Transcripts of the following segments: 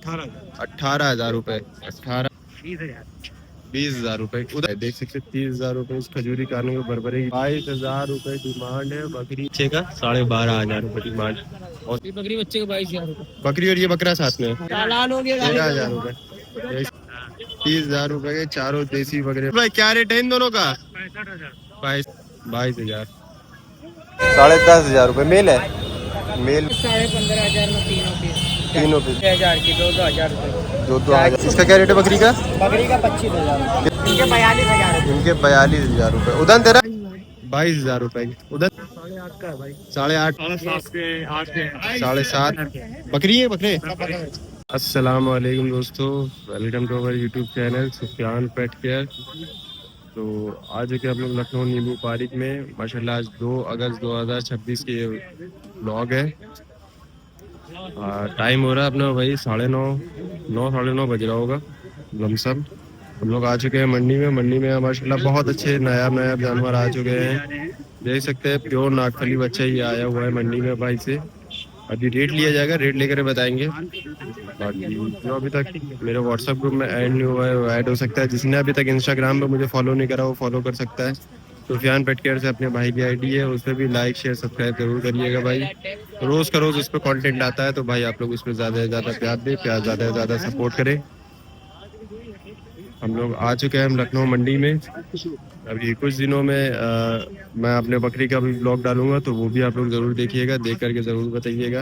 18,000 रुपए। 20,000 रुपए उधर देख सकते 30,000 रुपए इस खजूरी खाने को बरबरे की 22,000 रुपए डिमांड है। बकरी बच्चे का 12,500 रुपए डिमांड। और बकरी बच्चे का 22,000 बकरी और ये बकरा साथ में चालान हो गया 13,000 रुपए। 30,000 रुपए के चारों देसी बकरे। भाई क्या रेट है इन दोनों का? 22,000। 10,500 रुपए मेल है। मेल 15,500 में तीनों पे 6,000 की 2,000 2,000। इसका क्या रेट है बकरी का? बकरी का 25,000 इनके 42,000 इनके 42,000 रुपए। उधर तेरा 22,000 रुपए उधर 8.5 का है भाई 8.5 7.5 बकरी है बकरे। अस्सलाम वालेकुम दोस्तों, welcome to our YouTube channel Sufiyan pet care. तो आज के हम लोग लखनऊ नींबू पार्क में माशाल्लाह आज 2 अगस्त 2026 के ब्लॉग है। टाइम हो रहा है अपना वही 9:30 बज रहा होगा लमसम। हम लोग आ चुके हैं मंडी में। मंडी में माशाल्लाह बहुत अच्छे नायाब जानवर आ चुके हैं। देख सकते हैं प्योर नागफली बच्चा ही आया हुआ है मंडी में भाई से। अभी रेट लिया जाएगा, रेट लेकर बताएंगे। बाकी जो अभी तक मेरे व्हाट्सएप ग्रुप में ऐड नहीं हुआ है वो ऐड हो सकता है। जिसने अभी तक इंस्टाग्राम पे मुझे फॉलो नहीं करा वो फॉलो कर सकता है। सुफियान पेट केयर से अपने भाई की आईडी है, उस पर भी लाइक शेयर सब्सक्राइब जरूर करिएगा भाई। रोज का रोज उस पर कॉन्टेंट आता है तो भाई आप लोग उस पर ज़्यादा से ज़्यादा प्यार दें, ज़्यादा से ज़्यादा सपोर्ट करें। हम लोग आ चुके हैं लखनऊ मंडी में। अभी कुछ दिनों में मैं अपने बकरी का भी ब्लॉग डालूंगा तो वो भी आप लोग ज़रूर देखिएगा, देख करके ज़रूर बताइएगा।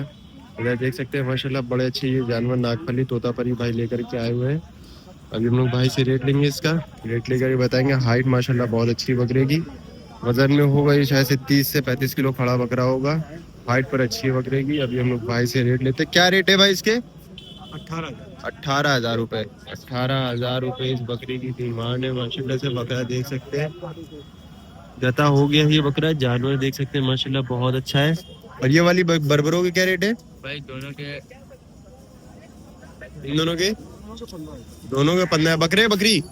इधर देख सकते हैं माशाल्लाह बड़े अच्छे ये जानवर नागफली तोतापरी भाई लेकर के आए हुए हैं। अभी हम लोग भाई से रेट लेंगे, इसका रेट लेकर बताएंगे। हाइट माशाल्लाह बहुत अच्छी बकरे की, वजन में होगा ये शायद से 30 से 35 किलो खड़ा बकरा होगा। हाइट पर अच्छी है बकरे की। अभी हम लोग भाई से रेट लेते हैं। क्या रेट है भाई इसके? 18,000 रुपए। 18,000 रुपए इस बकरी की डिमांड है। माशाल्लाह से बकरा देख सकते हैं, गता हो गया ये बकरा। जानवर देख सकते हैं माशाल्लाह बहुत अच्छा है। और ये वाली बर्बरों के क्या रेट है भाई दोनों के इन दोनों के 15 बकरे बकरी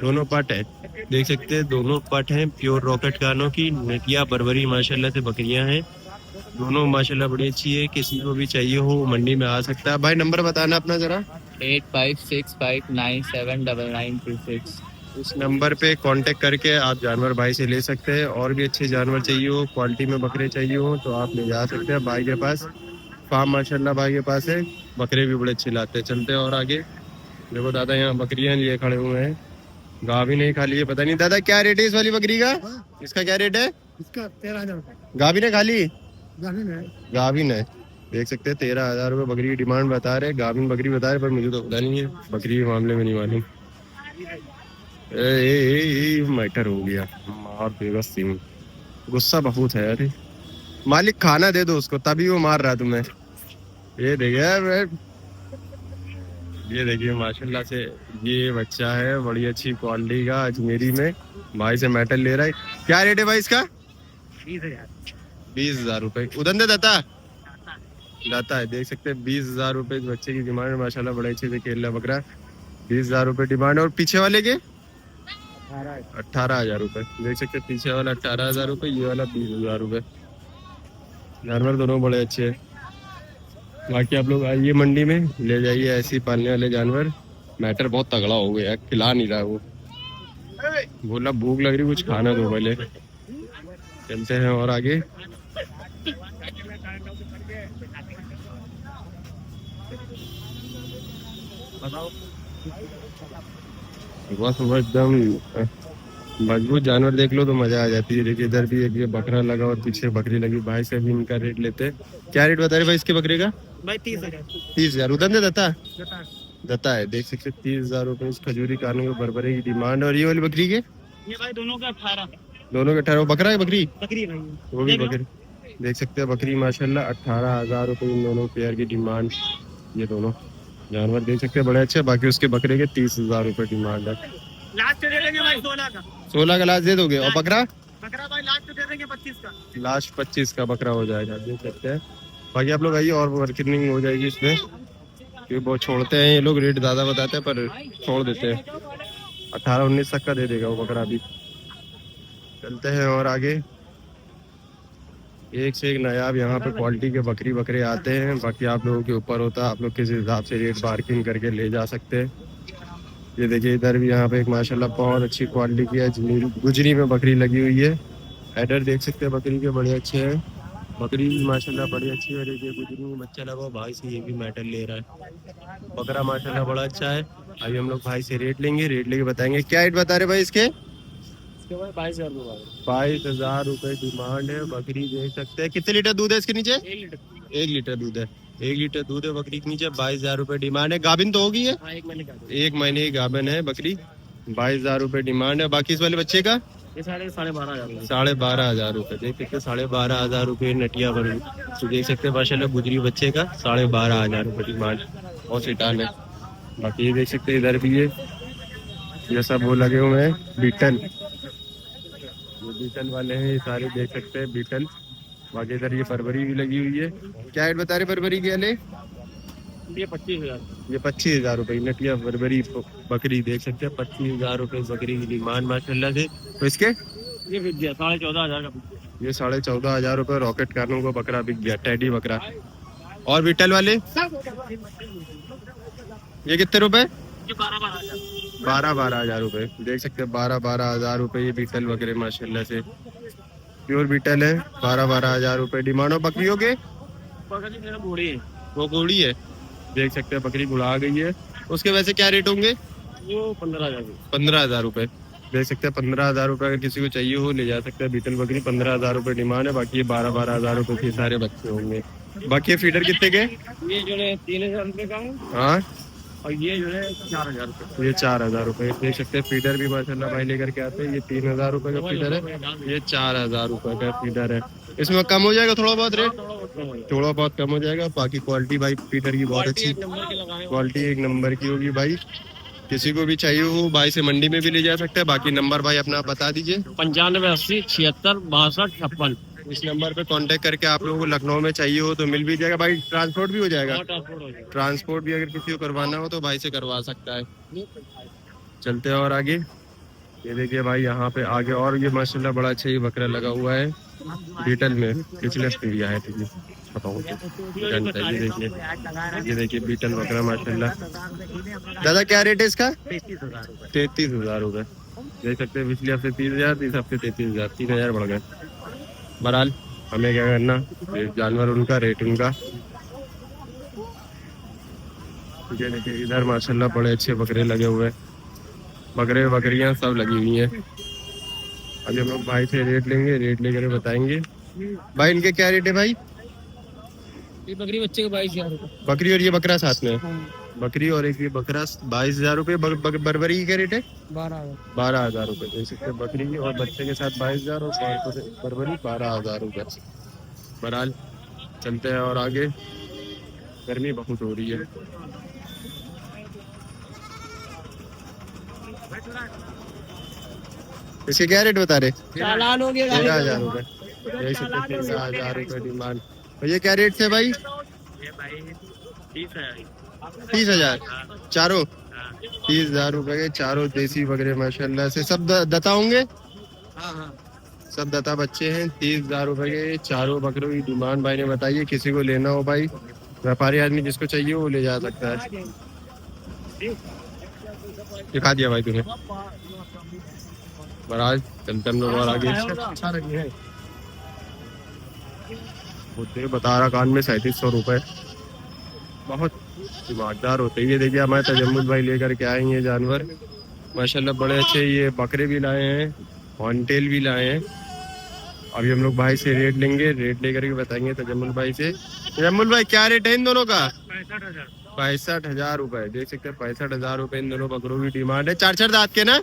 दोनों पट है। देख सकते हैं दोनों पट हैं प्योर रॉकेट कानों की नटिया बरबरी माशाल्लाह से बकरियां हैं। दोनों माशाल्लाह बड़ी अच्छी है। किसी को भी चाहिए हो मंडी में आ सकता है। भाई नंबर बताना अपना जरा। 8565979926। इस नंबर पे कांटेक्ट करके आप जानवर भाई से ले सकते हैं। और भी अच्छे जानवर चाहिए हो, क्वालिटी में बकरे चाहिए हो तो आप ले जा सकते हैं भाई के पास। फार्म माशाल्लाह भाई के पास है, बकरे भी बड़े अच्छे लाते हैं। चलते हैं और आगे। देखो दादा यहाँ बकरियां लिए खड़े हुए हैं, गाभी नहीं खा ली है। पता नहीं दादा क्या रेट है इस वाली बकरी का? इसका क्या रेट है? इसका 13,000 गाभी ने खा ली? है। गाभिन है। देख सकते हैं 13,000 रुपये बकरी की डिमांड बता रहे। गाभिन बकरी बता रहे पर मुझे तो पता नहीं है, बकरी के मामले में नहीं मालूम। मैटर हो गया मार देगा सिंह। गुस्सा बहुत है अरे मालिक, खाना दे दो उसको तभी वो मार रहा है तुम्हें। ये देखिए माशाल्लाह से ये बच्चा है बड़ी अच्छी क्वालिटी का अजमेरी में। भाई से मेटल ले रहा है। क्या रेट है भाई इसका? 20,000 रुपए। उधर देता है। देख सकते हैं 20,000 रुपए इस बच्चे की डिमांड है। माशाल्लाह बड़े अच्छे से खेल रहा बकरा। 20,000 रुपए डिमांड। और पीछे वाले के 18,000 रुपए। देख सकते हैं पीछे वाला 18,000 रुपए, ये वाला 20,000 रुपए। जानवर दोनों बड़े अच्छे हैं। बाकी आप लोग आइए मंडी में ले जाइए ऐसे ही पालने वाले जानवर। मैटर बहुत तगड़ा हो गया, खिला नहीं रहा वो। बोला भूख लग रही कुछ खाना दो पहले। चलते हैं और आगे। सुबह एकदम मजबूत जानवर देख लो तो मजा आ जाती है। देखिए इधर भी एक ये बकरा लगा और पीछे बकरी लगी। भाई से भी इनका रेट लेते हैं। क्या रेट बता रहे भाई इसके बकरे का? भाई 30,000 30,000 उधर दे देता है। देख सकते 30,000 रुपए इस खजूरी खाने को बरबरे की डिमांड। और ये वाली बकरी के? ये भाई दोनों का 18। दोनों के 18। बकरा है बकरी बकरी भाई वो भी बकरी। देख सकते हैं बकरी माशाल्लाह 18,000 रुपए इन दोनों पेयर की डिमांड। ये दोनों जानवर देख सकते हैं बड़े अच्छे। बाकी उसके बकरे के 30,000 रुपए डिमांड है। लास्ट दे देंगे भाई 16 का। 16 का लास्ट दे दोगे? और बकरा भाई लास्ट दे देंगे 25 का। लास्ट 25 का बकरा हो जाएगा। देख सकते हैं। बाकी आप लोग आइए और वर्किंग हो जाएगी इसमें, क्योंकि बहुत छोड़ते हैं ये लोग, रेट ज्यादा बताते हैं पर छोड़ देते हैं। 18-19 तक का दे देगा वो बकरा। अभी चलते हैं और आगे। एक से एक नायाब यहाँ पे क्वालिटी के बकरी बकरे आते हैं। बाकी आप लोगों के ऊपर होता है, आप लोग किस हिसाब से रेट बार्किंग करके ले जा सकते हैं। ये देखिए इधर भी यहाँ पे एक माशाल्लाह बहुत अच्छी क्वालिटी की है, गुजरी में बकरी लगी हुई है। हेडर देख सकते हैं बकरी के बड़े अच्छे हैं। बकरी भी माशाल्लाह बड़ी अच्छी है। देखिए गुजरी में बच्चा लगा हुआ, भाई से ये भी मेटल ले रहा है। बकरा माशाल्लाह बड़ा अच्छा है। अभी हम लोग भाई से रेट लेंगे, रेट लेके बताएंगे। क्या रेट बता रहे भाई इसके? 22,000 रुपए डिमांड है। बकरी देख सकते हैं। कितने लीटर दूध है इसके नीचे? 1 लीटर दूध है। 1 लीटर दूध है बकरी के नीचे। 22,000 रुपए डिमांड है। गाभिन तो होगी है? 1 महीने की गाभिन है बकरी। 22,000 रुपए डिमांड है। बाकी इस वाले बच्चे का? ये 12,500 12,500 रुपए। देख सकते हैं 12,500 रुपए नटिया बकरी। तो देख सकते हैं माशाल्लाह गुजरी बच्चे का 12,500 रुपए डिमांड। और सिटान है। बाकी ये देख सकते हैं इधर भी ये सब वो लगे हुए हैं बीटल। ये बीटल वाले हैं, ये सारे देख सकते हैं बीटल। बाकी इधर ये फरवरी भी लगी हुई है। क्या रेट बता रहे फरवरी के वाले? ये 25,000। ये 25,000 रुपए नटिया फरवरी बकरी देख सकते हैं। 25,000 रुपए बकरी की डिमांड माशाल्लाह से। तो इसके ये बिक गया 14,500 का बिक गया। ये 14,500 रुपए रॉकेट कानों का बकरा बिक गया, टेडी बकरा। और बीटल वाले ये कितने रुपए? ये 12,000। 12,000 रुपए। देख सकते हैं 12,000 रुपए ये बीटल वगैरह माशाल्लाह से प्योर बीटल है। 12,000 रुपए डिमांड। और बकरियों के? बकरी मेरा बूढ़ी है। वो बूढ़ी है। देख सकते हैं बकरी बुढ़ा गई है। उसके वैसे क्या रेट होंगे? वो 15,000। 15,000 रुपए। देख सकते हैं 15,000 रुपए। अगर किसी को चाहिए हो ले जा सकते हैं बीटल बकरी। 15,000 रुपए डिमांड है। बाकी ये 12,000 रुपए के सारे बच्चे होंगे। बाकी ये फीडर कितने के? ये जो है 3,000 रुपए का है। हाँ और ये जो है 4,000 रुपए। ये 4,000 रुपए। देख सकते हैं फीडर भी माशाल्लाह भाई लेकर के आते हैं। ये 3,000 रुपए का फीडर है। ये 4,000 रुपए का फीडर है। इसमें कम हो जाएगा थोड़ा बहुत रेट? थोड़ा बहुत कम हो जाएगा। बाकी क्वालिटी भाई फीडर की बहुत अच्छी क्वालिटी एक नंबर की होगी भाई। किसी को भी चाहिए हो भाई से मंडी में भी ले जा सकते हैं। बाकी नंबर भाई अपना बता दीजिए। 95 80 76 62 56। इस नंबर पे कांटेक्ट करके आप लोगों को लखनऊ में चाहिए हो तो मिल भी जाएगा भाई। ट्रांसपोर्ट भी हो जाएगा। ट्रांसपोर्ट भी अगर किसी को करवाना हो तो भाई से करवा सकता है। चलते हैं और आगे। ये देखिए भाई यहाँ पे आगे और ये माशाल्लाह बड़ा अच्छा ये बकरा लगा हुआ है बीटल में। पिछले पीढ़िया है ये देखिए बीटल बकरा माशाल्लाह। दादा क्या रेट है इसका? 33,000 रुपए। देख सकते हैं पिछले हफ्ते 30,000, इस हफ्ते 33,000, 3,000 बढ़ गए। बहरहाल हमें क्या करना, जानवर उनका रेट उनका। ये देखिए इधर माशाल्लाह बड़े अच्छे बकरे लगे हुए हैं। बकरे बकरियां सब लगी हुई हैं। अभी हम लोग भाई से रेट लेंगे, रेट लेकर बताएंगे। भाई इनके क्या रेट है भाई? ये बकरी बच्चे का 22,000 रुपए। बकरी और ये बकरा साथ में? बकरी और एक ये बकरा 22,000 रुपए। बर्बरी की क्या रेट है? 12,000 रुपए। देख सकते हैं बकरी की और बच्चे के साथ 22,000 और बर्बरी 12,000 रुपए। बहरहाल चलते हैं और आगे। गर्मी बहुत हो रही है। इसके क्या रेट बता रहे? 13,000 रुपए। देख सकते हैं 13,000 रुपए डिमांड। और ये क्या रेट थे भाई? ये भाई 30,000। 30,000 चारों? 30,000 रुपए के चारों देसी वगैरह माशाल्लाह से सब दता होंगे। सब दता बच्चे हैं। 30,000 रुपए के चारों बकरों की डिमांड भाई ने बताइए। किसी को लेना हो भाई, व्यापारी आदमी जिसको चाहिए वो ले जा सकता है। दिखा दिया भाई तुम्हें। बहरहाल चलते हम लोग और आगे। होते बता रहा कान में 3700 रुपए। बहुत दिमागदार होते हैं। ये देखिए हमारे तजम्मुल भाई लेकर के आए हैं ये जानवर माशाल्लाह बड़े अच्छे। ये बकरे भी लाए हैं, हॉर्नटेल भी लाए हैं। अभी हम लोग भाई से रेट लेंगे, रेट लेकर के बताएंगे तजम्मुल भाई से। तजम्मुल भाई क्या रेट है इन दोनों का? 65,000 रुपए। देख सकते हैं 65,000 रुपए इन दोनों बकरों की डिमांड है। 4 दांत के ना?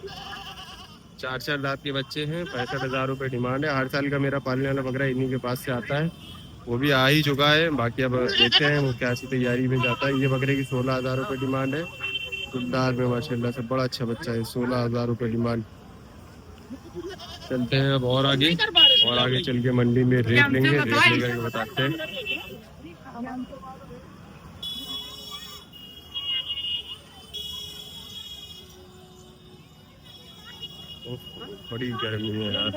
4 दांत के बच्चे हैं। 65,000 रुपए डिमांड है। हर साल का मेरा पालने वाला बकरा इन्हीं के पास से आता है। वो भी आ ही चुका है। बाकी अब देखते हैं वो क्या सी तैयारी में जाता है। ये बकरे की 16,000 रुपए डिमांड है। खुददार में माशाल्लाह से बड़ा अच्छा बच्चा है। 16,000 रुपए डिमांड। चलते हैं अब और आगे चल के मंडी में रेट लेंगे, रेट लेकर के बताते हैं। बड़ी गर्मी है यार।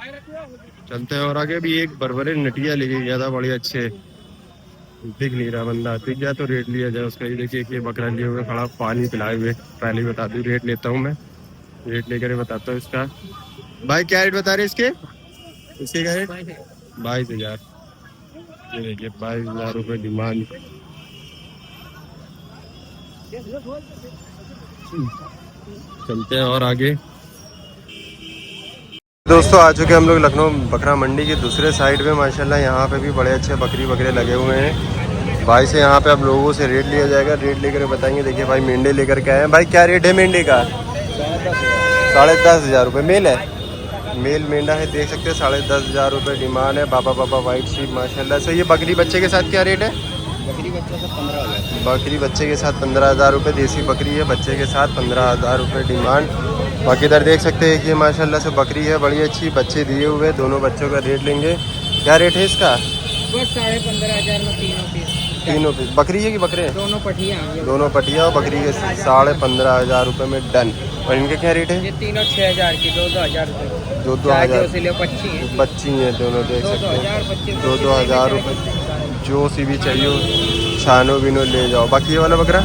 चलते हैं और आगे भी एक बरबरे नटिया लेके गया था, बड़े अच्छे। दिख नहीं रहा बंदा, दिख गया तो रेट लिया जाए उसका। ये देखिए कि बकरा लिए हुए खड़ा, पानी पिलाए हुए। पहले ही बता दूं रेट लेता हूँ मैं, रेट लेकर बताता हूँ इसका। भाई क्या रेट बता रहे इसके? इसके क्या रेट? 22,000। ये देखिए 22,000 रुपये डिमांड। चलते हैं और आगे। दोस्तों आ चुके हैं हम लोग लखनऊ बकरा मंडी की दूसरे साइड में। माशाल्लाह यहाँ पे भी बड़े अच्छे बकरी वगैरह लगे हुए हैं। भाई से यहाँ पे आप लोगों से रेट लिया जाएगा, रेट लेकर बताएंगे। देखिए भाई मेंढे लेकर के आए हैं। भाई क्या रेट है मेंढे का? 10,500 रुपये मेल है। मेल मेंढा है, देख सकते हैं 10,500 रुपये डिमांड है। बाबा बाबा वाइट शीप माशाल्लाह से। ये बकरी बच्चे के साथ क्या रेट है? बकरी बच्चा से 15,000। बकरी बच्चे के साथ 15,000 रुपये। देसी बकरी है, बच्चे के साथ 15,000 रुपये डिमांड। बाकी इधर देख सकते हैं कि माशाल्लाह से बकरी है बड़ी अच्छी, बच्चे दिए हुए। दोनों बच्चों का रेट लेंगे। क्या रेट है इसका? बस 15,500 में तीनों पीस। बकरी है कि बकरे हैं? दोनों पटिया। दोनों पटिया और बकरी के 15,500 रुपये में डन। और इनके क्या रेट है? ये तीनों 6,000 की, 2,000 रुपये। 2,000 बच्ची है। बच्ची हैं दोनों, देख सकते हैं 2,000 रुपये। जो सी भी चाहिए छानो बिनो ले जाओ। बाकी ये वाला बकरा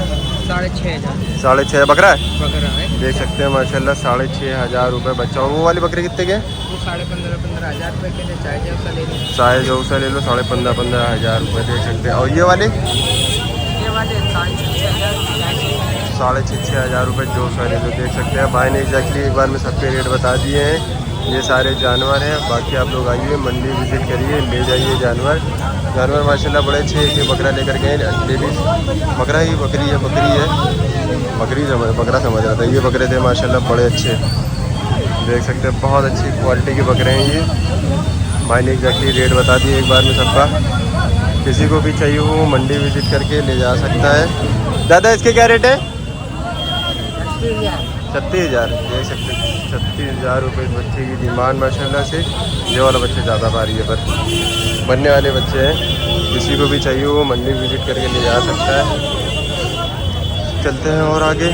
6,500। 6,500 बकरा है, बकरा है, देख सकते हैं माशाल्लाह 6,500 रुपये बच्चा। और वो वाली बकरी कितने के? वो 15,500 रुपये के लिए चाहे जो सा ले लो। चाहे जो सा ले लो, 15,500 रुपये देख सकते हैं। और ये वाले ये वाले 6,500। 6,500 रुपये जो सा ले लो, देख सकते हैं। भाई ने एग्जैक्टली एक बार में सबके रेट बता दिए हैं। ये सारे जानवर हैं। बाकी आप लोग आइए मंडी विजिट करिए, ले जाइए जानवर। जानवर माशाल्लाह बड़े अच्छे हैं। ये बकरा लेकर गए लेडीज, बकरा ही बकरी है, बकरा समझ रहा था। ये बकरे थे माशाल्लाह बड़े अच्छे, देख सकते हैं बहुत अच्छी क्वालिटी के बकरे हैं ये। भाई ने एग्जैक्टली रेट बता दिए एक बार में सबका। किसी को भी चाहिए हो मंडी विजिट करके ले जा सकता है। दादा इसके क्या रेट है? 36,000, देख सकते हैं 36,000 रुपये बच्चे की डिमांड माशाल्लाह से। ये वाला बच्चे ज़्यादा भारी है, पर बनने वाले बच्चे हैं। किसी को भी चाहिए हो मंडी विजिट करके ले जा सकता है। चलते हैं और आगे।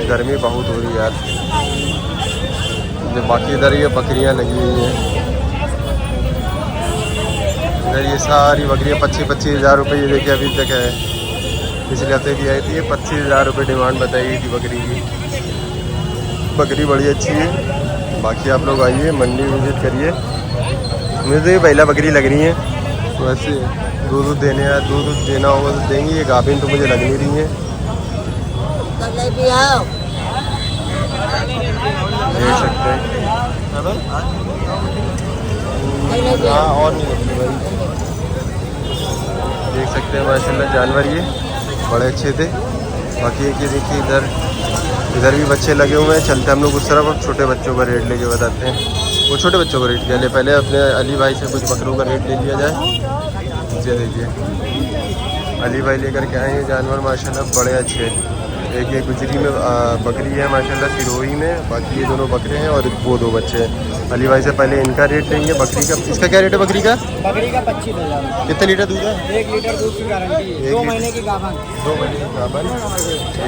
गर्मी बहुत हो रही है यार। बाकी इधर ये बकरियां लगी हुई हैं, इधर ये सारी बकरियां 25,000 रुपये। ये देखिए अभी तक है, पिछले हफ्ते की आई थी। ये 25,000 रुपये डिमांड बताई गई थी बकरी की। बकरी बड़ी अच्छी है। बाकी आप लोग आइए मंडी विजिट करिए। मुझे तो ये पहला बकरी लग रही है, वैसे दूध देना होगा तो देंगी। ये गाभिन तो मुझे लग नहीं रही है, देख सकते हैं। हाँ और नहीं लगती भाई, देख सकते हैं माशाल्लाह जानवर ये बड़े अच्छे थे। बाकी एक ये देखिए इधर भी बच्चे लगे हुए हैं। चलते हम लोग उस तरफ, अब छोटे बच्चों का रेट लेके बताते हैं। वो छोटे बच्चों का रेट क्या ले, पहले अपने अली भाई से कुछ बकरों का रेट ले लिया जाए। ये देखिए अली भाई लेकर के आए हैं जानवर माशाल्लाह बड़े अच्छे हैं। एक ये गुजरी में बकरी है माशाल्लाह, सिरोही में। बाकी ये दोनों बकरे हैं और वो दो बच्चे हैं। अली भाई से पहले इनका रेट लेंगे बकरी का। इसका क्या रेट है बकरी का? बकरी का 25,000। कितने लीटर दूध है? 1 लीटर दूध की गारंटी, 2 महीने की गाभन। 2 महीने की गाभन,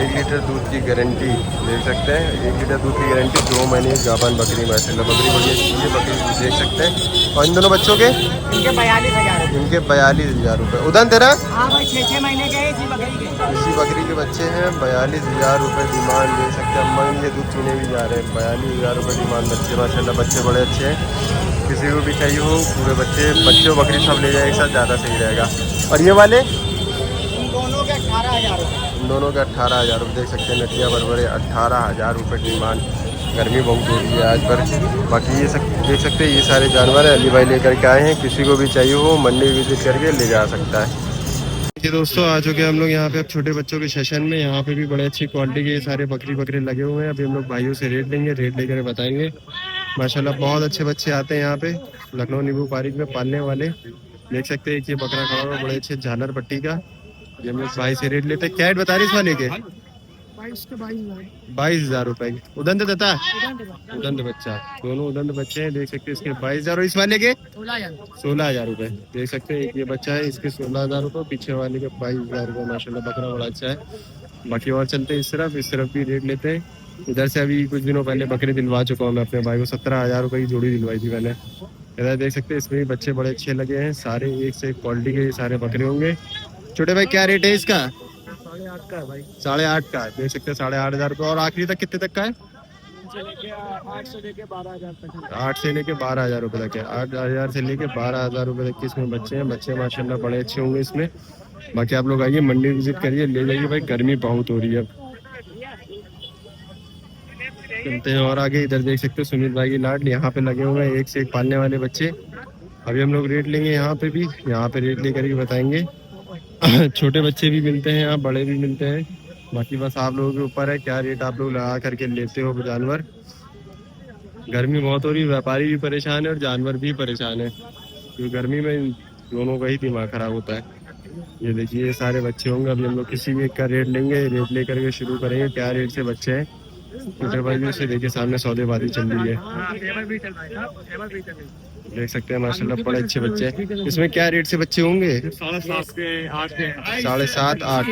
1 लीटर दूध की गारंटी, देख सकते हैं 1 लीटर दूध की गारंटी, 2 महीने की गाभन बकरी माशाल्लाह। बकरी बड़ी अच्छी है, बकरी देख सकते हैं। और इन दोनों बच्चों के इनके 42,000। इनके 42,000 रुपये। उधन तेरा? हाँ भाई 6 महीने के इसी बकरी के। इसी बकरी के बच्चे हैं। 42,000 रुपये डिमांड, देख सकते हैं। अम्मा ये दूध पीने भी जा रहे हैं। 42,000 रुपये डिमांड बच्चे माशाल्लाह, बच्चे बड़े अच्छे हैं। किसी को भी चाहिए हो पूरे बच्चे बकरी सब ले जाए एक साथ, ज़्यादा सही रहेगा। और ये वाले इन दोनों के 18,000 रुपये। दोनों के 18,000 रुपये, देख सकते हैं नटिया बरबरे 18,000 रुपये डिमांड। गर्मी बहुत हो रही है आज पर। बाकी ये देख सकते हैं ये सारे जानवर है अली भाई लेकर के आए हैं। किसी को भी चाहिए हो मंडी विजिट करके ले जा सकता है। ये दोस्तों आ चुके हैं हम लोग यहाँ पे अब छोटे बच्चों के सेशन में। यहाँ पे भी बड़े अच्छी क्वालिटी के सारे बकरे लगे हुए हैं। अभी हम लोग भाइयों से रेट लेंगे, रेट लेकर बताएंगे। माशाल्लाह बहुत अच्छे बच्चे आते हैं यहाँ पे लखनऊ नींबू पार्क में पालने वाले। देख सकते हैं कि ये बकरा खड़ा हुआ बड़े अच्छे झालर पट्टी का। ये हम लोग भाई से रेट लेते हैं। क्या रेट बता रही इस वाले के? 22,000 रुपए। उदंत देता उदंत बच्चा, दोनों उदंत बच्चे हैं, देख सकते हैं। इसके 22,000 और इस वाले के 16,000 रुपए, देख सकते हैं। एक ये बच्चा है, इसके 16,000 रुपए, पीछे वाले के 22,000 रुपए। माशाल्लाह बकरा बड़ा अच्छा है। बाकी और चलते हैं इस तरफ भी रेट लेते हैं। इधर से अभी कुछ दिनों पहले बकरी दिलवा चुका हूँ मैं अपने भाई को, 17,000 रुपये की जोड़ी दिलवाई थी मैंने। इधर देख सकते हैं इसमें भी बच्चे बड़े अच्छे लगे हैं, सारे एक से एक क्वालिटी के सारे बकरे होंगे। छोटे भाई क्या रेट है इसका? 8.5 का है भाई। 8.5 का है, देख सकते हैं 8,500 रुपये। और आखिरी तक कितने तक का है? 8 से लेके 12,000 तक। 8 से लेके 12,000 रुपये तक है। 8,000 से लेके 12,000 रुपये तक के इसमें बच्चे हैं। बच्चे माशाल्लाह बड़े अच्छे होंगे इसमें। बाकी आप लोग आइए, मंडी विजिट करिए, ले जाइए भाई, गर्मी बहुत हो रही है अब। चलते हैं और आगे। इधर देख सकते हो सुमित भाई की लाड, यहाँ पे लगे हुए हैं एक से एक पालने वाले बच्चे। अभी हम लोग रेट लेंगे यहाँ पे भी, यहाँ पे रेट लेकर ही बताएंगे। छोटे बच्चे भी मिलते हैं यहाँ, बड़े भी मिलते हैं। बाकी बस आप लोगों के ऊपर है क्या रेट आप लोग लगा करके लेते हो जानवर। गर्मी बहुत हो रही है, व्यापारी भी परेशान है और जानवर भी परेशान है, क्योंकि गर्मी में इन दोनों का ही दिमाग खराब होता है। ये देखिए ये सारे बच्चे होंगे। अभी हम लोग किसी भी एक का रेट लेंगे, रेट लेकर के शुरू करेंगे क्या रेट से बच्चे हैं। छोटे भाई से देखिए सामने सौदेबाजी चल रही है, देख सकते हैं माशाल्लाह बड़े अच्छे बच्चे हैं। इसमें क्या रेट से बच्चे होंगे? 7.5 के 8 के 7.5 8,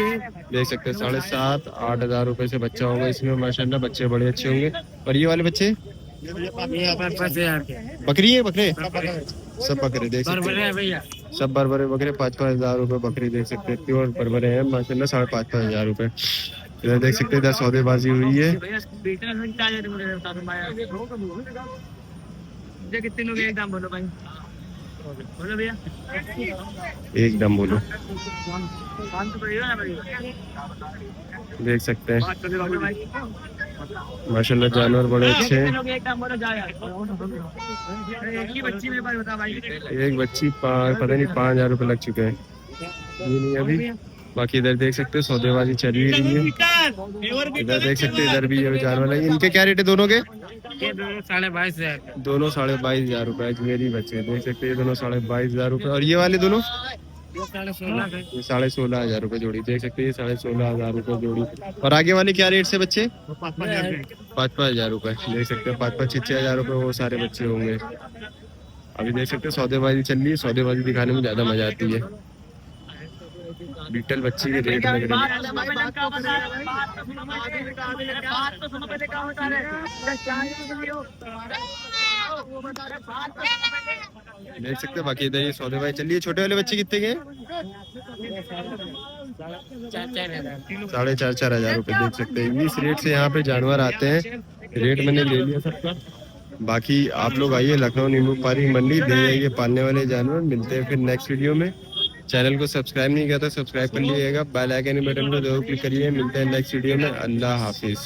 देख सकते हैं 7.5 8 हज़ार रुपए से बच्चा होगा इसमें माशाल्लाह। बच्चे बड़े अच्छे होंगे। और ये वाले बच्चे बकरी है? बकरे सब बकरे देख सकते हैं, भैया। सब बरबरे बकरे 5-5 हज़ार रुपए बकरी देख सकते हैं, प्योर बरबरे हैं माशाल्लाह। 5.5 हज़ार रुपए। इधर देख सकते हैं इधर सौदेबाजी हुई है। कितने लोग एक दाम बोलो भाई, बोलो भैया। एकदम बोलो, देख सकते हैं माशाल्लाह जानवर बड़े अच्छे हैं। एक बच्ची पता नहीं 5,000 रुपये लग चुके हैं, ये नहीं अभी। बाकी इधर देख सकते हो सौदेबाजी चल ही रही है। इधर देख सकते हैं इधर भी ये जानवर है। इनके क्या रेट है दोनों के? 22,500। दोनों 22,500 रुपए। मेरी बच्चे देख सकते हैं दोनों 22,500 रुपए। और ये वाले दोनों 16,500। ये 16,500 रुपए जोड़ी, देख सकते हैं 16,500 रुपए जोड़ी। और आगे वाले क्या रेट से बच्चे? 5-5 हज़ार रुपए, देख सकते हैं 5-5 6-6 हज़ार रुपए वो सारे बच्चे होंगे। अभी देख सकते हैं सौदेबाजी चल रही है, सौदेबाजी दिखाने में ज्यादा मजा आती है। बीटल बच्ची के रेट लग रहे हैं, देख सकते हैं। बाकी इधर ये सौदेबाजी चल रही है। छोटे वाले बच्चे कितने के? 4.5 हज़ार रुपए, देख सकते हैं। इस रेट से यहाँ पे जानवर आते हैं। रेट मैंने ले लिया सबका। बाकी आप लोग आइए लखनऊ नींबू पारी मंडी, ले जाइए पालने वाले जानवर। मिलते हैं फिर नेक्स्ट वीडियो में। चैनल को सब्सक्राइब नहीं किया तो सब्सक्राइब कर लीजिएगा, बेल आइकन बटन को जरूर क्लिक करिए। मिलते हैं नेक्स्ट वीडियो में। अल्लाह हाफिज।